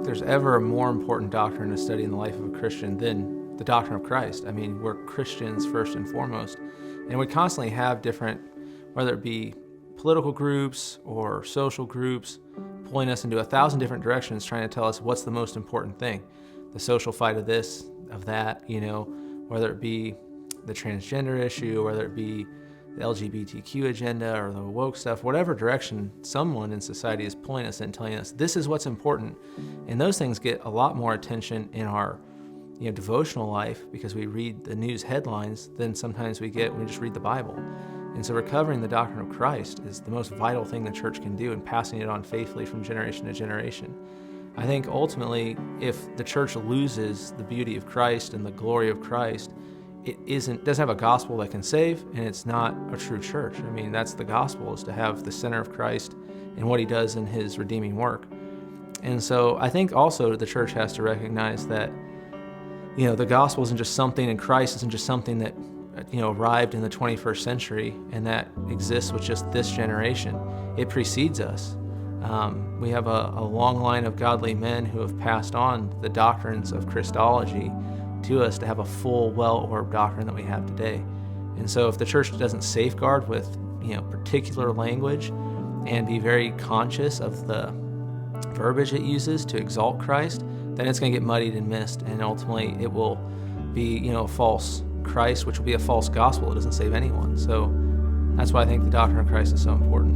think there's ever a more important doctrine to study in the life of a Christian than the doctrine of Christ. I mean, we're Christians first and foremost, and we constantly have different, whether it be political groups or social groups, pulling us into 1,000 different directions, trying to tell us what's the most important thing. The social fight of this, of that, whether it be the transgender issue, whether it be the LGBTQ agenda or the woke stuff, whatever direction someone in society is pulling us in, telling us this is what's important. And those things get a lot more attention in our devotional life because we read the news headlines than sometimes we get when we just read the Bible. And so recovering the doctrine of Christ is the most vital thing the church can do, and passing it on faithfully from generation to generation. I think ultimately, if the church loses the beauty of Christ and the glory of Christ, it doesn't have a gospel that can save, and it's not a true church. I mean, that's the gospel, is to have the center of Christ and what he does in his redeeming work. And so I think also the church has to recognize that, the gospel isn't just something, and Christ isn't just something that, arrived in the 21st century and that exists with just this generation. It precedes us. We have a long line of godly men who have passed on the doctrines of Christology to us to have a full, well-orbed doctrine that we have today. And so if the church doesn't safeguard with, particular language and be very conscious of the verbiage it uses to exalt Christ, then it's going to get muddied and missed, and ultimately it will be, a false Christ, which will be a false gospel. It doesn't save anyone. So that's why I think the doctrine of Christ is so important.